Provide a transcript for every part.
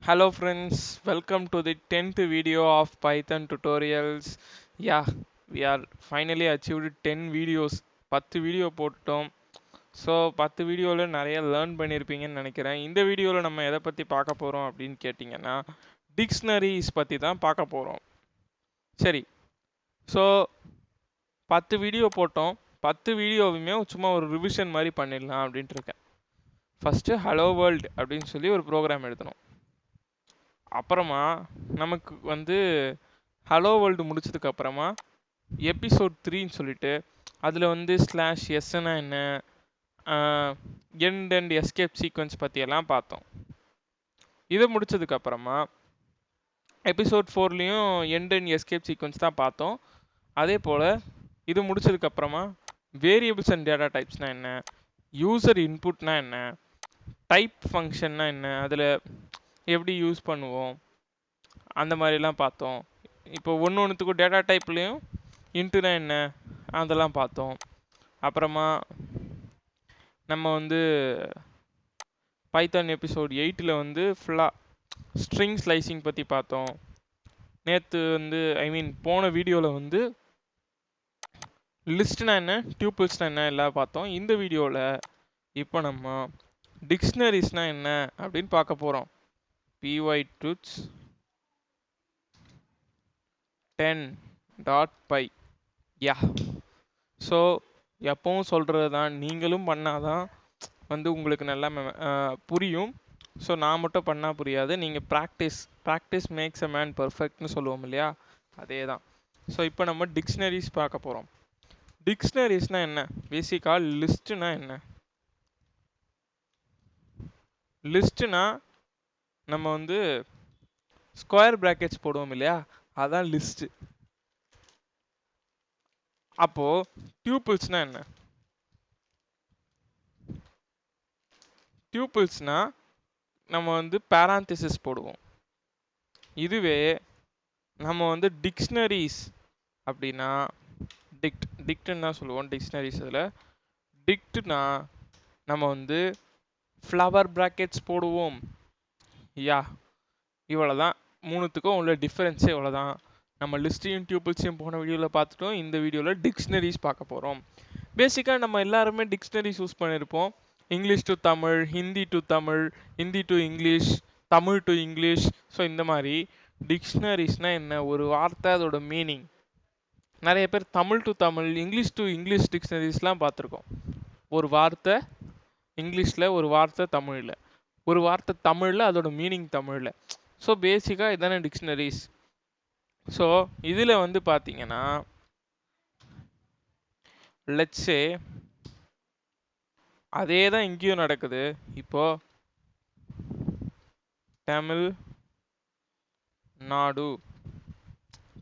Hello friends, welcome to the 10th video of Python tutorials. Yeah, we are finally achieved 10 videos. 10 video போட்டுட்டோம். So 10 வீடியோவில் நிறைய learn பண்ணியிருப்பீங்கன்னு நினைக்கிறேன். இந்த வீடியோவில் நம்ம எதை பற்றி பார்க்க போகிறோம் அப்படின்னு கேட்டிங்கன்னா டிக்ஷனரிஸ் பற்றி தான் பார்க்க போகிறோம். சரி, ஸோ 10 வீடியோ போட்டோம். 10 வீடியோவுமே சும்மா ஒரு ரிவிஷன் மாதிரி பண்ணிடலாம் அப்படின்ட்டு இருக்கேன். ஃபஸ்ட்டு ஹலோ வேர்ல்டு அப்படின்னு சொல்லி ஒரு ப்ரோக்ராம் எழுதணும். அப்புறமா நமக்கு வந்து ஹலோ வேர்ல்டு முடிச்சதுக்கு அப்புறமா எபிசோட் 3ன்னு சொல்லிட்டு அதில் வந்து ஸ்லாஷ் எஸ்னா என்ன, எண்ட் அண்ட் எஸ்கேப் சீக்வன்ஸ் பற்றியெல்லாம் பார்த்தோம். இதை முடிச்சதுக்கு அப்புறமா எபிசோட் 4லேயும் எண்ட் அண்ட் எஸ்கேப் சீக்வன்ஸ் தான் பார்த்தோம். அதே போல் இது முடிச்சதுக்கு அப்புறமா வேரியபிள்ஸ் அண்ட் டேட்டா டைப்ஸ்னால் என்ன, யூசர் இன்புட்னா என்ன, டைப் ஃபங்க்ஷன்னா என்ன, அதில் எப்படி யூஸ் பண்ணுவோம், அந்த மாதிரிலாம் பார்த்தோம். இப்போ ஒன்றுத்துக்கும் டேட்டா டைப்லேயும் இன்ட்டுனா என்ன அதெல்லாம் பார்த்தோம். அப்புறமா நம்ம வந்து பைத்தான் எபிசோட் 8ல் வந்து ஃபுல்லாக ஸ்ட்ரிங் ஸ்லைசிங் பற்றி பார்த்தோம். நேற்று வந்து போன வீடியோவில் வந்து லிஸ்ட்னா என்ன, டியூப்பிள்ஸ்னா என்ன எல்லாம் பார்த்தோம். இந்த வீடியோவில் இப்போ நம்ம டிக்ஷனரிஸ்னா என்ன அப்படின்னு பார்க்க போகிறோம். pytruths 10.py. யா, ஸோ எப்பவும் சொல்கிறது தான், நீங்களும் பண்ணாதான் வந்து உங்களுக்கு நல்லா புரியும். ஸோ நான் மட்டும் பண்ணால் புரியாது. நீங்கள் ப்ராக்டிஸ் மேக்ஸ் அ மேன் பர்ஃபெக்ட்னு சொல்லுவோம் இல்லையா, அதே தான். ஸோ இப்போ நம்ம டிக்ஷனரிஸ் பார்க்க போகிறோம். டிக்ஷனரிஸ்னால் என்ன, பேசிக்காக லிஸ்ட்டுனா என்ன. லிஸ்ட்டுனா நம்ம வந்து ஸ்கொயர் ப்ராக்கெட்ஸ் போடுவோம் இல்லையா, அதான் லிஸ்ட்டு. அப்போது டியூப்பிள்ஸ்னால் என்ன, டியூப்பிள்ஸ்னால் நம்ம வந்து பேராந்திசிஸ் போடுவோம். இதுவே நம்ம வந்து டிக்ஷனரிஸ் அப்படின்னா டிக்ட்னு தான் சொல்லுவோம் டிக்ஷனரிஸ். அதில் டிக்ட்னா நம்ம வந்து ஃப்ளவர் ப்ராக்கெட்ஸ் போடுவோம். யா, இவ்வளோ தான். மூணுத்துக்கும் உள்ள டிஃப்ரென்ஸே இவ்வளோ தான். நம்ம லிஸ்ட்டையும் டியூப்பிள்ஸையும் போன வீடியோவில் பார்த்துட்டோம். இந்த வீடியோவில் டிக்ஷனரிஸ் பார்க்க போகிறோம். பேசிக்காக நம்ம எல்லாருமே டிக்ஷனரிஸ் யூஸ் பண்ணியிருப்போம். English to Tamil, Hindi to Tamil, Hindi to English, Tamil to English. So இந்த மாதிரி டிக்ஷனரிஸ்னால் என்ன, ஒரு வார்த்தை அதோட மீனிங். நிறைய பேர் Tamil to Tamil, English to English டிக்ஷனரிஸ்லாம் பார்த்துருக்கோம். ஒரு வார்த்தை இங்கிலீஷில், ஒரு வார்த்தை தமிழில், ஒரு வார்த்தை தமிழில் அதோட மீனிங் தமிழில். ஸோ பேசிக்காக இதான டிக்ஷனரிஸ். ஸோ இதில் வந்து பார்த்தீங்கன்னா லெட்ஸே அதே தான் இங்கேயும் நடக்குது. இப்போது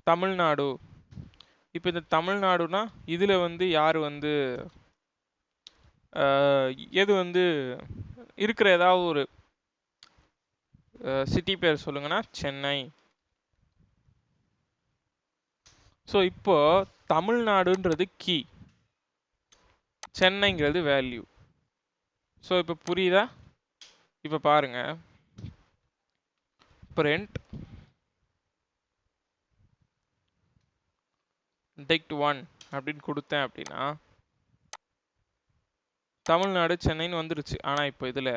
தமிழ்நாடு. இப்போ இந்த தமிழ்நாடுனா இதில் வந்து யார் வந்து எது வந்து இருக்கிற ஏதாவது ஒரு சிட்டி பேர் சொல்லுங்கன்னா சென்னை. ஸோ இப்போ தமிழ்நாடுன்றது கீ, சென்னைங்கிறது வேல்யூ. ஸோ இப்போ புரியுதா? இப்போ பாருங்க, பிரிண்ட் dict1 அப்படின்னு கொடுத்தேன் அப்படின்னா தமிழ்நாடு சென்னைன்னு வந்துருச்சு. ஆனால் இப்போ இதில்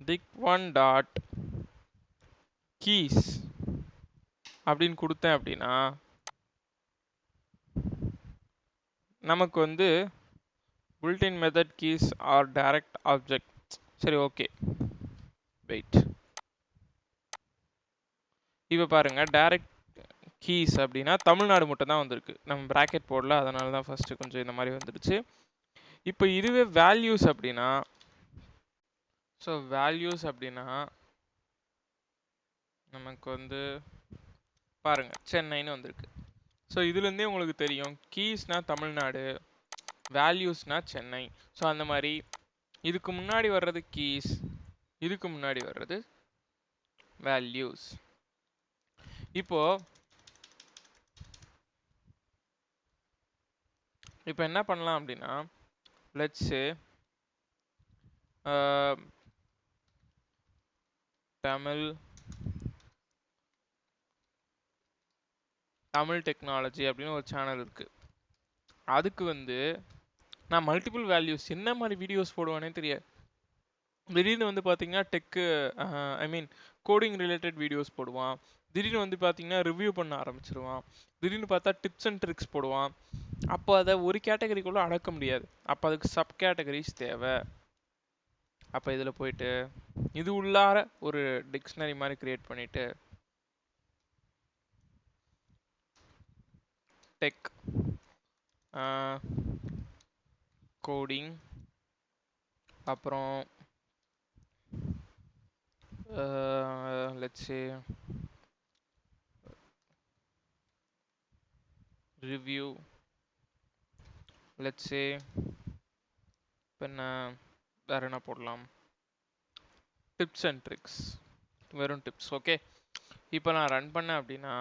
dict1 டாட் கீஸ் அப்படின்னு கொடுத்தேன் அப்படின்னா நமக்கு வந்து built-in method keys are direct object. சரி, ஓகே, வெயிட். இப்போ பாருங்க, டைரக்ட் கீஸ் அப்படின்னா தமிழ்நாடு மட்டும் தான் வந்திருக்கு. நம்ம ப்ராக்கெட் போடல, அதனால தான் ஃபஸ்ட்டு கொஞ்சம் இந்த மாதிரி வந்துடுச்சு. இப்போ இதுவே வேல்யூஸ் அப்படின்னா, ஸோ வேல்யூஸ் அப்படின்னா நமக்கு வந்து பாருங்க சென்னைன்னு வந்திருக்கு. ஸோ இதுலேருந்தே உங்களுக்கு தெரியும், கீஸ்னா தமிழ்நாடு, வேல்யூஸ்னா சென்னை. ஸோ அந்த மாதிரி இதுக்கு முன்னாடி வர்றது கீஸ், இதுக்கு முன்னாடி வர்றது வேல்யூஸ். இப்போ என்ன பண்ணலாம் அப்படின்னா, let's say Tamil Tamil technology அப்படின்னு ஒரு சேனல் இருக்குது. அதுக்கு வந்து நான் மல்டிபிள் வேல்யூஸ் என்ன மாதிரி வீடியோஸ் போடுவானே தெரியாது. திடீர்னு வந்து பார்த்தீங்கன்னா டெக்கு, ஐ மீன் கோடிங் ரிலேட்டட் வீடியோஸ் போடுவான். திடீர்னு வந்து பார்த்தீங்கன்னா ரிவ்யூ பண்ண ஆரம்பிச்சிருவான். திடீர்னு பார்த்தா டிப்ஸ் அண்ட் ட்ரிக்ஸ் போடுவான். அப்போ அதை ஒரு கேட்டகரிக்குள்ளே அடக்க முடியாது. அப்போ அதுக்கு சப் கேட்டகரிஸ் தேவை. அப்போ இதில் போயிட்டு இது உள்ளார ஒரு டிக்ஷனரி மாதிரி கிரியேட் பண்ணிவிட்டு டெக், கோடிங், அப்புறம் let's say review, let's say இப்போ என்ன வேறு என்ன போடலாம், டிப்ஸ் அண்ட் ட்ரிக்ஸ், வெறும் டிப்ஸ். ஓகே, இப்போ நான் ரன் பண்ணேன் அப்படின்னா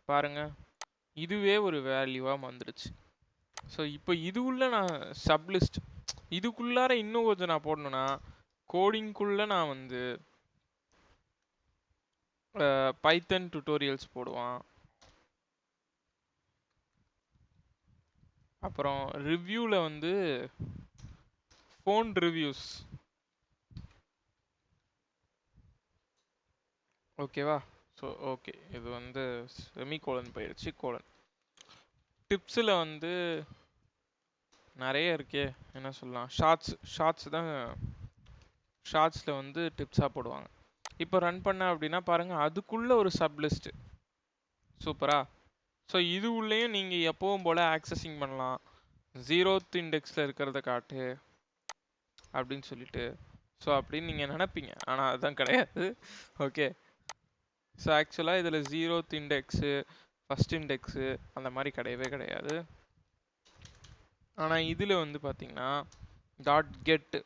பாருங்கள் இதுவே ஒரு வேல்யூவாக வந்துடுச்சு. ஸோ இப்போ இது உள்ள நான் சப்லிஸ்ட் இதுக்குள்ளார இன்னும் கொஞ்சம் நான் போடணுன்னா கோடிங்குள்ளே நான் வந்து பைத்தன் டுட்டோரியல்ஸ் போடுவான். அப்புறம் ரிவ்யூவில் வந்து ஃபோன் ரிவ்யூஸ். ஓகேவா? ஸோ ஓகே, இது வந்து செமிகோலன் போயிடுச்சு, கோலன். டிப்ஸில் வந்து நிறைய இருக்கே, என்ன சொல்லலாம், ஷார்ட்ஸ் தான். ஷார்ட்ஸில் வந்து டிப்ஸாக போடுவாங்க. இப்போ ரன் பண்ண அப்படின்னா பாருங்கள் அதுக்குள்ளே ஒரு சப்லிஸ்ட்டு. சூப்பரா? ஸோ இது உள்ளேயும் நீங்கள் எப்பவும் போல் ஆக்சஸிங் பண்ணலாம். 0th இண்டெக்ஸில் இருக்கிறத காட்டு அப்படின்னு சொல்லிட்டு. ஸோ அப்படின்னு நீங்கள் நினைப்பீங்க, ஆனால் அதுதான் கிடையாது. ஓகே, ஸோ ஆக்சுவலாக இதில் 0th இண்டெக்ஸு, ஃபஸ்ட் இண்டெக்ஸு அந்த மாதிரி கிடையவே கிடையாது. ஆனால் இதில் வந்து பார்த்தீங்கன்னா டாட் கெட்டு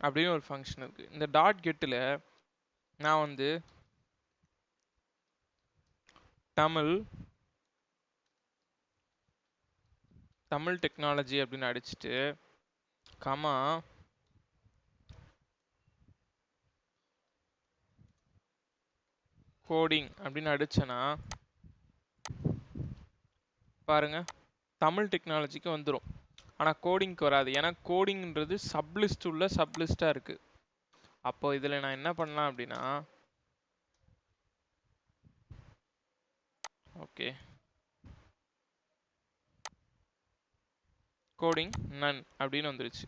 அப்படின்னு ஒரு ஃபங்க்ஷன் இருக்குது. இந்த டாட் கெட்டில் நான் வந்து தமிழ் டெக்னாலஜி அப்படின்னு அடிச்சுட்டு கமா கோடிங் அப்படின்னு அடிச்சேன்னா பாருங்க தமிழ் டெக்னாலஜிக்கு வந்துடும். ஆனால் கோடிங்க்கு வராது. ஏன்னா கோடிங்ன்றது சப்லிஸ்ட் உள்ள சப்லிஸ்டாக இருக்குது. அப்போ இதில் நான் என்ன பண்ணலாம் அப்படின்னா ஓகே, கோடிங் நன் அப்படின்னு வந்துருச்சு.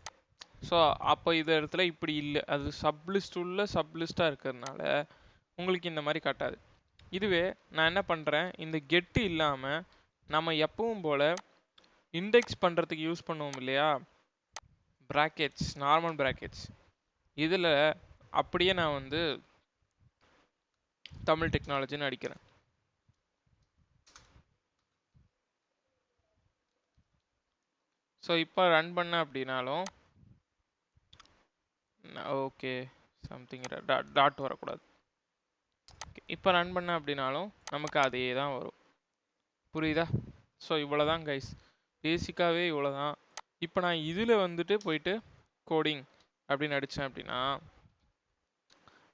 ஸோ அப்போ இந்த இடத்துல இப்படி இல்லை, அது சப்லிஸ்ட் உள்ள சப்லிஸ்டாக இருக்கிறதுனால உங்களுக்கு இந்த மாதிரி காட்டாது. இதுவே நான் என்ன பண்ணுறேன், இந்த கெட்டு இல்லாமல் நம்ம எப்பவும் போல் இண்டெக்ஸ் பண்ணுறதுக்கு யூஸ் பண்ணுவோம் இல்லையா, ப்ராக்கெட்ஸ், நார்மல் ப்ராக்கெட்ஸ், இதில் அப்படியே நான் வந்து தமிழ் டெக்னாலஜின்னு அடிக்கிறேன். ஸோ இப்போ ரன் பண்ண அப்படின்னாலும் ஓகே, சம்திங் டாட் வரக்கூடாது. இப்போ ரன் பண்ண அப்படின்னாலும் நமக்கு அதே தான் வரும். புரியுதா? ஸோ இவ்வளோ தான் கைஸ், பேசிக்காகவே இவ்வளோ தான். இப்போ நான் இதில் வந்துட்டு போயிட்டு கோடிங் அப்படின்னு அடித்தேன் அப்படின்னா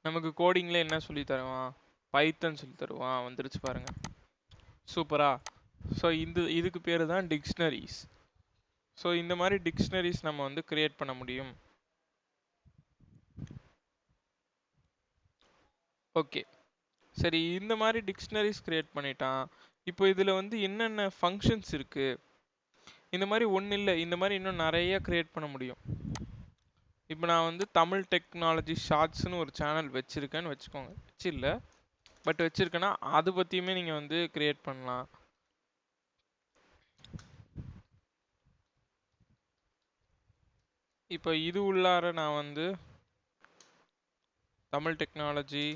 நமக்கு கோடிங்கில் என்ன சொல்லி தருவான், பைத்தன் சொல்லி தருவான். வந்துருச்சு பாருங்கள், சூப்பரா? ஸோ இதுக்கு பேர் தான் டிக்ஷனரிஸ். ஸோ இந்த மாதிரி டிக்ஷனரிஸ் நம்ம வந்து கிரியேட் பண்ண முடியும். ஓகே, சரி, இந்த மாதிரி டிக்ஷனரிஸ் கிரியேட் பண்ணிட்டான். இப்போ இதில் வந்து என்னென்ன ஃபங்க்ஷன்ஸ் இருக்குது, இந்த மாதிரி ஒன்றும் இல்லை, இந்த மாதிரி இன்னும் நிறைய கிரியேட் பண்ண முடியும். இப்போ நான் வந்து தமிழ் டெக்னாலஜி ஷார்ட்ஸ்னு ஒரு சேனல் வச்சுருக்கேன்னு வச்சுக்கோங்க, வச்சு இல்லை பட் வச்சுருக்கேன்னா அதை பற்றியுமே நீங்கள் வந்து கிரியேட் பண்ணலாம். இப்போ இது உள்ளார நான் வந்து தமிழ் டெக்னாலஜி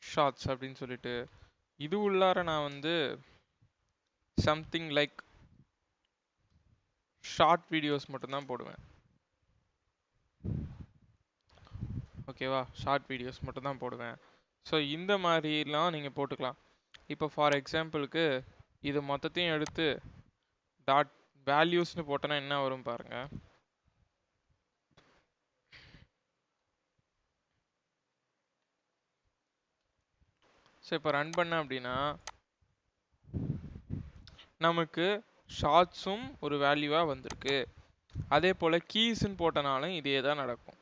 ஷார்ட்ஸ் அப்படின்னு சொல்லிட்டு இது உள்ளார நான் வந்து சம்திங் லைக் ஷார்ட் வீடியோஸ் மட்டும்தான் போடுவேன். ஓகேவா? ஷார்ட் வீடியோஸ் மட்டும்தான் போடுவேன். ஸோ இந்த மாதிரிலாம் நீங்கள் போட்டுக்கலாம். இப்போ ஃபார் எக்ஸாம்பிளுக்கு இது மொத்தத்தையும் எடுத்து டாட் வேல்யூஸ்னு போட்டோன்னா என்ன வரும் பாருங்கள். ஸோ இப்போ ரன் பண்ண அப்படின்னா நமக்கு ஷார்ட்ஸும் ஒரு வேல்யூவாக வந்திருக்கு. அதே போல் கீஸ்ன்னு போட்டனாலும் இதே தான் நடக்கும்.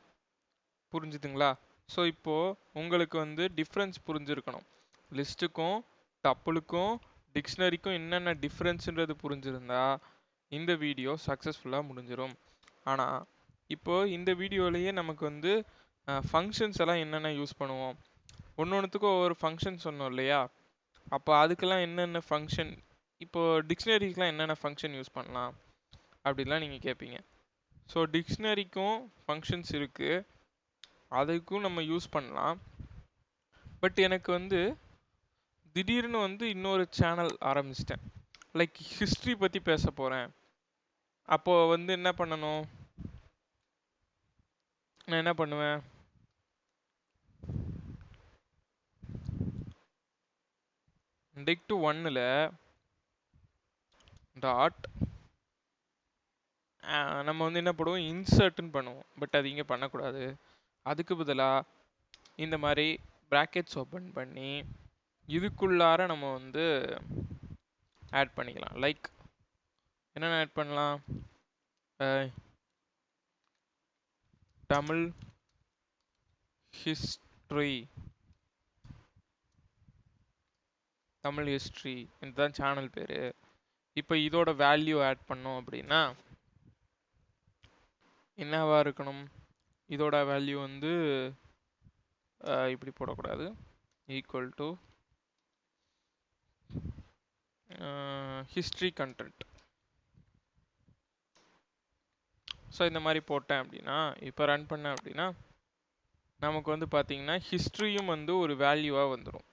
புரிஞ்சுதுங்களா? ஸோ இப்போது உங்களுக்கு வந்து டிஃப்ரென்ஸ் புரிஞ்சிருக்கணும். லிஸ்ட்டுக்கும் டப்புளுக்கும் டிக்ஷனரிக்கும் என்னென்ன டிஃப்ரென்ஸுன்றது புரிஞ்சிருந்தா இந்த வீடியோ சக்ஸஸ்ஃபுல்லாக முடிஞ்சிடும். ஆனால் இப்போது இந்த வீடியோலேயே நமக்கு வந்து ஃபங்க்ஷன்ஸ் எல்லாம் என்னென்ன யூஸ் பண்ணுவோம், ஒன்றுத்துக்கும் ஒவ்வொரு ஃபங்க்ஷன் சொன்னோம் இல்லையா? அப்போ அதுக்கெல்லாம் என்னென்ன ஃபங்க்ஷன், இப்போது டிக்ஷனரிக்கெலாம் என்னென்ன ஃபங்க்ஷன் யூஸ் பண்ணலாம் அப்படிலாம் நீங்கள் கேட்பீங்க. ஸோ டிக்ஷனரிக்கும் ஃபங்க்ஷன்ஸ் இருக்குது, அதுக்கும் நம்ம யூஸ் பண்ணலாம். பட் எனக்கு வந்து திடீர்னு வந்து இன்னொரு சேனல் ஆரம்பிச்சிட்டேன், லைக் ஹிஸ்ட்ரி பற்றி பேச போகிறேன். அப்போது வந்து என்ன பண்ணணும், நான் என்ன பண்ணுவேன், டிக்ட் 1ல் டாட் நம்ம வந்து என்ன பண்ணுவோம், இன்சர்ட்னு பண்ணுவோம். பட் அது இங்கே பண்ணக்கூடாது. அதுக்கு பதிலாக இந்த மாதிரி ப்ராக்கெட்ஸ் ஓப்பன் பண்ணி இதுக்குள்ளார நம்ம வந்து ஆட் பண்ணிக்கலாம். லைக் என்னென்ன ஆட் பண்ணலாம், தமிழ் ஹிஸ்ட்ரி, தமிழ் ஹிஸ்ட்ரி இதுதான் சேனல் பேர். இப்போ இதோட வேல்யூ ஆட் பண்ணோம் அப்படின்னா என்னவா இருக்கணும், இதோட வேல்யூ வந்து இப்படி போடக்கூடாது, equal to history content. So இந்த மாதிரி போட்டேன் அப்படின்னா, இப்போ ரன் பண்ணேன் அப்படின்னா நமக்கு வந்து பார்த்தீங்கன்னா ஹிஸ்ட்ரியும் வந்து ஒரு வேல்யூவாக வந்துடும்.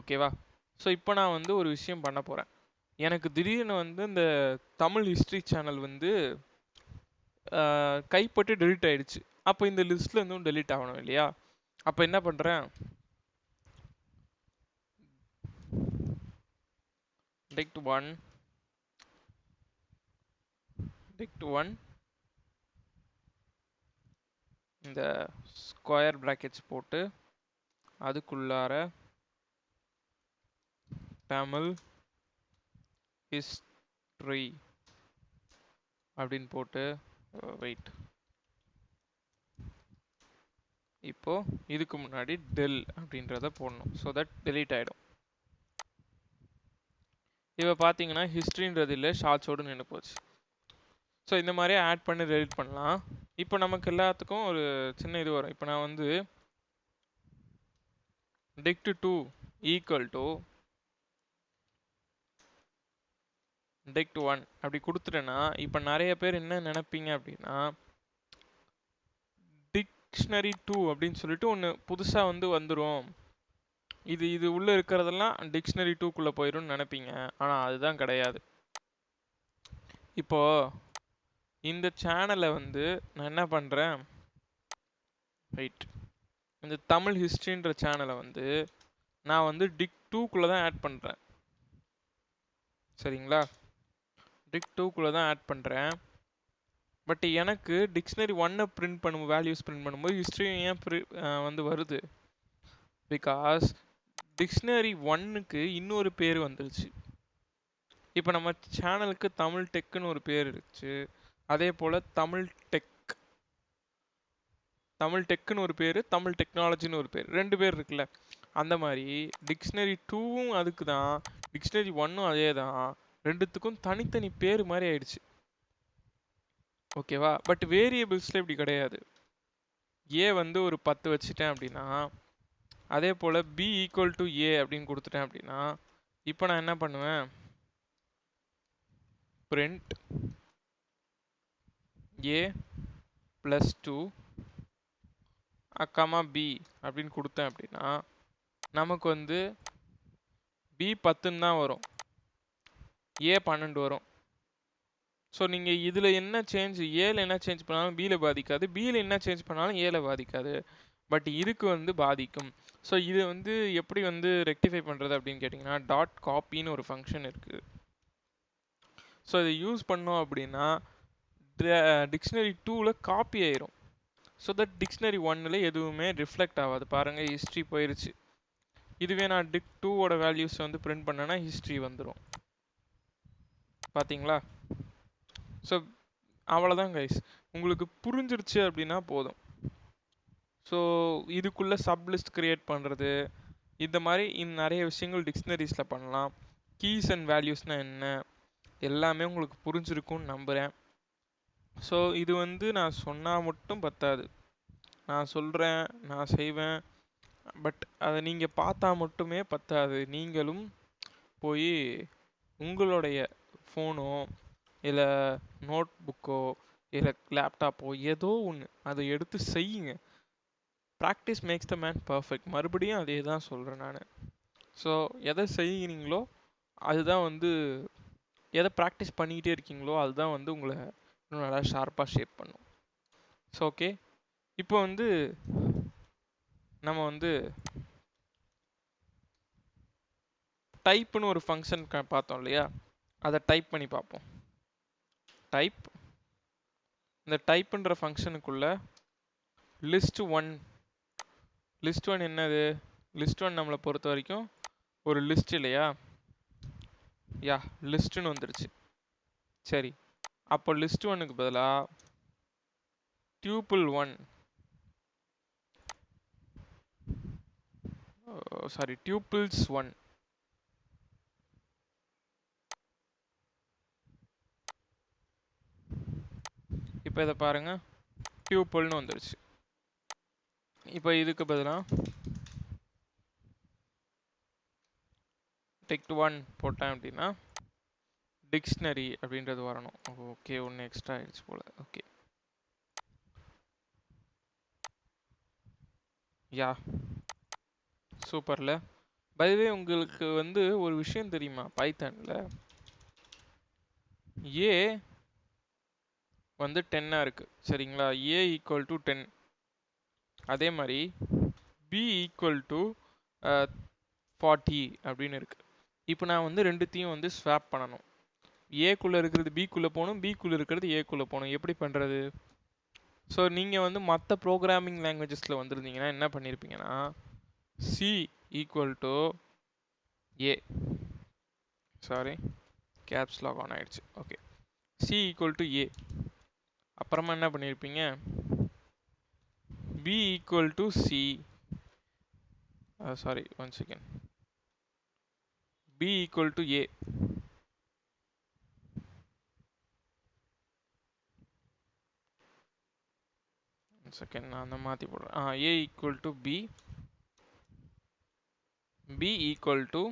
ஓகேவா? ஸோ இப்போ நான் வந்து ஒரு விஷயம் பண்ண போகிறேன். எனக்கு திடீர்னு வந்து இந்த தமிழ் ஹிஸ்ட்ரி சேனல் வந்து கைப்பட்டு டெலிட் ஆயிடுச்சு. அப்போ இந்த லிஸ்ட்ல இருந்தும் டெலிட் ஆகணும் இல்லையா? அப்போ என்ன பண்ணுறேன், டிக்ட் 1 இந்த ஸ்கொயர் பிராக்கெட்ஸ் போட்டு அதுக்குள்ளார தமிழ் ஹிஸ்ட்ரி அப்படின்னு போட்டு வெயிட், இப்போ இதுக்கு முன்னாடி டெல் அப்படின்றத போடணும். ஸோ தட் டெலீட் ஆகிடும். இப்போ பார்த்தீங்கன்னா ஹிஸ்ட்ரின்றது இல்லை, ஷார்ட்ஸோடு நின்று போச்சு. ஸோ இந்த மாதிரியே ஆட் பண்ணி டெலிட் பண்ணலாம். இப்போ நமக்கு எல்லாத்துக்கும் ஒரு சின்ன இது வரும். இப்போ நான் வந்து dict 2 ஈக்குவல் டு dict 1 அப்படி கொடுத்துட்டேன்னா இப்போ நிறைய பேர் என்ன நினைப்பீங்க அப்படின்னா, டிக்ஷனரி 2 அப்படின்னு சொல்லிட்டு ஒன்று புதுசாக வந்து வந்துடும், இது உள்ளே இருக்கிறதெல்லாம் டிக்ஷனரி 2க்குள்ளே போயிடும்னு நினைப்பீங்க. ஆனால் அதுதான் கிடையாது. இப்போது இந்த சேனலை வந்து நான் என்ன பண்ணுறேன், ரைட், இந்த தமிழ் ஹிஸ்ட்ரின்ற சேனலை வந்து நான் வந்து டிக் 2க்குள்ளே தான் ஆட் பண்ணுறேன். சரிங்களா? டிக் 2க்குள்ளே தான் ஆட் பண்ணுறேன். பட் எனக்கு டிக்ஷனரி 1 பிரிண்ட் பண்ணும், வேல்யூஸ் பிரிண்ட் பண்ணும்போது ஹிஸ்ட்ரி ஏன் வந்து வருது, பிகாஸ் டிக்ஷனரி 1க்கு இன்னொரு பேர் வந்துருச்சு. இப்போ நம்ம சேனலுக்கு தமிழ் டெக்குன்னு ஒரு பேர் இருந்துச்சு, அதே போல் தமிழ் டெக்குன்னு ஒரு பேர், தமிழ் டெக்னாலஜின்னு ஒரு பேர், 2 பேர் இருக்குல்ல. அந்த மாதிரி டிக்ஷனரி 2வும் அதுக்கு தான், டிக்ஷனரி 1ம் அதே தான், ரெண்டுத்துக்கும் தனித்தனி பேர் மாதிரி ஆயிடுச்சு. ஓகேவா? பட் வேரியபிள்ஸில் இப்படி கிடையாது. ஏ வந்து ஒரு 10 வச்சுட்டேன் அப்படின்னா, அதே போல் பி ஈக்குவல் டு ஏ அப்படின்னு கொடுத்துட்டேன் அப்படின்னா, இப்போ நான் என்ன பண்ணுவேன், பிரிண்ட் ஏ ப்ளஸ் 2 அக்காமா பி அப்படின்னு கொடுத்தேன் அப்படின்னா நமக்கு வந்து பி 10ன்னு தான் வரும், ஏ 12 வரும். ஸோ நீங்கள் இதில் என்ன சேஞ்ச், ஏல என்ன சேஞ்ச் பண்ணாலும் பியில் பாதிக்காது, பியில் என்ன சேஞ்ச் பண்ணாலும் ஏல பாதிக்காது. பட் இதுக்கு வந்து பாதிக்கும். ஸோ இதை வந்து எப்படி வந்து ரெக்டிஃபை பண்ணுறது அப்படின்னு கேட்டிங்கன்னா, டாட் காப்பின்னு ஒரு ஃபங்க்ஷன் இருக்குது. ஸோ இதை யூஸ் பண்ணோம் அப்படின்னா டிக்ஷனரி 2ல் காப்பி ஆயிரும். ஸோ தட் டிக்ஷனரி 1ல் எதுவுமே ரிஃப்ளெக்ட் ஆகாது. பாருங்கள், ஹிஸ்ட்ரி போயிடுச்சு, இதுவே நான் டிக் 2ஓட வேல்யூஸ் வந்து பிரிண்ட் பண்ணேன்னா ஹிஸ்ட்ரி வந்துடும். பார்த்தீங்களா? ஸோ அவ்வளோதான் கைஸ். உங்களுக்கு புரிஞ்சிருச்சு அப்படின்னா போதும். ஸோ இதுக்குள்ளே சப்லிஸ்ட் க்ரியேட் பண்ணுறது, இந்த மாதிரி நிறைய விஷயங்கள் டிக்ஷனரிஸில் பண்ணலாம். கீஸ் அண்ட் வேல்யூஸ்னால் என்ன, எல்லாமே உங்களுக்கு புரிஞ்சிருக்கும்னு நம்புகிறேன். ஸோ இது வந்து நான் சொன்னால் மட்டும் பத்தாது. நான் சொல்கிறேன், நான் செய்வேன், பட் அதை நீங்கள் பார்த்தா மட்டுமே பத்தாது. நீங்களும் போய் உங்களுடைய ஃபோனோ இல்லை நோட் புக்கோ இல்லை லேப்டாப்போ ஏதோ ஒன்று அதை எடுத்து செய்யுங்க. Practice makes the man perfect. மறுபடியும் அதே தான் சொல்கிறேன் நான். ஸோ எதை செய்கிறீங்களோ அதுதான் வந்து, எதை ப்ராக்டிஸ் பண்ணிக்கிட்டே இருக்கீங்களோ அதுதான் வந்து உங்களை இன்னும் நல்லா ஷார்ப்பாக ஷேப் பண்ணும். ஸோ ஓகே, இப்போ வந்து நம்ம வந்து டைப்னு ஒரு ஃபங்க்ஷன் பார்த்தோம் இல்லையா, அதை டைப் பண்ணி பார்ப்போம். டைப், இந்த டைப்ன்ற ஃபங்க்ஷனுக்குள்ள லிஸ்ட் ஒன். லிஸ்ட் ஒன் என்னது? லிஸ்ட் ஒன் நம்மளை பொறுத்த வரைக்கும் ஒரு லிஸ்ட் இல்லையா? யா, லிஸ்ட்டுன்னு வந்துருச்சு. சரி, அப்போ லிஸ்ட் ஒன்னுக்கு பதிலாக tuple one, sorry tubules one. இப்போ இதை பாருங்க, டியூபிள்னு வந்துருச்சு. இப்போ இதுக்கு பதிலாக டெக்ட் ஒன் போட்டேன் அப்படின்னா டிக்ஷனரி அப்படின்றது வரணும். ஓகே, ஒன்று எக்ஸ்ட்ரா ஆயிடுச்சு போல. ஓகே, யா, சூப்பர்ல. பைவே உங்களுக்கு வந்து ஒரு விஷயம் தெரியுமா? பைத்தான்ல ஏ வந்து 10 இருக்குது சரிங்களா? ஏ ஈக்குவல் டு 10. அதே மாதிரி பி ஈக்குவல் டு 40 அப்படின்னு இருக்குது. இப்போ நான் வந்து ரெண்டுத்தையும் வந்து ஸ்வாப் பண்ணணும். ஏக்குள்ளே இருக்கிறது பிக்குள்ளே போகணும், பிக்குள்ளே இருக்கிறது ஏக்குள்ளே போகணும். எப்படி பண்ணுறது? ஸோ நீங்கள் வந்து மற்ற ப்ரோக்ராமிங் லாங்குவேஜஸில் வந்துருந்தீங்கன்னா என்ன பண்ணியிருப்பீங்கன்னா, C equal to A, sorry caps lock on ஆயிடுச்சு. Okay, C equal to A. அப்புறமா என்ன பண்ணியிருப்பீங்க, B equal to C, sorry one second, B equal to A. Second நான் அந்த மாற்றி போடுறேன். A equal to B, B equal to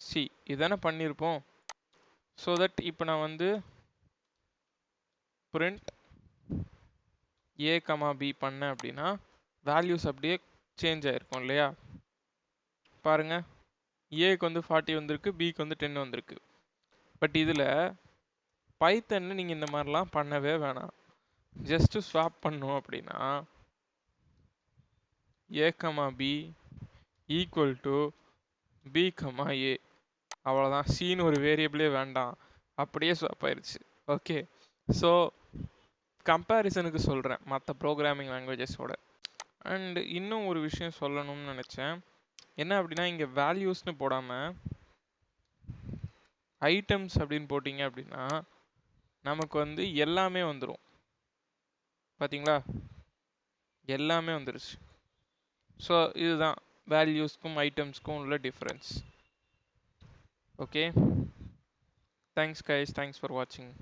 C, இதானே பண்ணியிருப்போம். ஸோ தட் இப்போ நான் வந்து பிரிண்ட் ஏ கமா பி பண்ணேன் அப்படின்னா வேல்யூஸ் அப்படியே சேஞ்ச் ஆகிருக்கும் இல்லையா? பாருங்கள், ஏக்கு வந்து 40 வந்திருக்கு, பிக்கு வந்து 10 வந்திருக்கு. பட் இதில் பைத்தனில் நீங்கள் இந்த மாதிரிலாம் பண்ணவே வேணாம். ஜஸ்ட்டு ஸ்வாப் பண்ணோம் அப்படின்னா A comma B equal to B comma A, அவ்வளோதான். சின்னு ஒரு வேரியபிளே வேண்டாம், அப்படியே ஸ்வாப் ஆயிடுச்சு. ஓகே, ஸோ கம்பேரிசனுக்கு சொல்கிறேன் மற்ற ப்ரோக்ராமிங் லாங்குவேஜஸோட. அண்ட் இன்னும் ஒரு விஷயம் சொல்லணும்னு நினச்சேன். என்ன அப்படின்னா, இங்கே வேல்யூஸ்னு போடாமல் ஐட்டம்ஸ் அப்படின்னு போட்டிங்க அப்படின்னா நமக்கு வந்து எல்லாமே வந்துடும். பார்த்தீங்களா, எல்லாமே வந்துருச்சு. ஸோ இதுதான் வேல்யூஸ்க்கும் ஐட்டம்ஸ்க்கும் உள்ள difference. Okay, thanks guys, thanks for வாட்சிங்.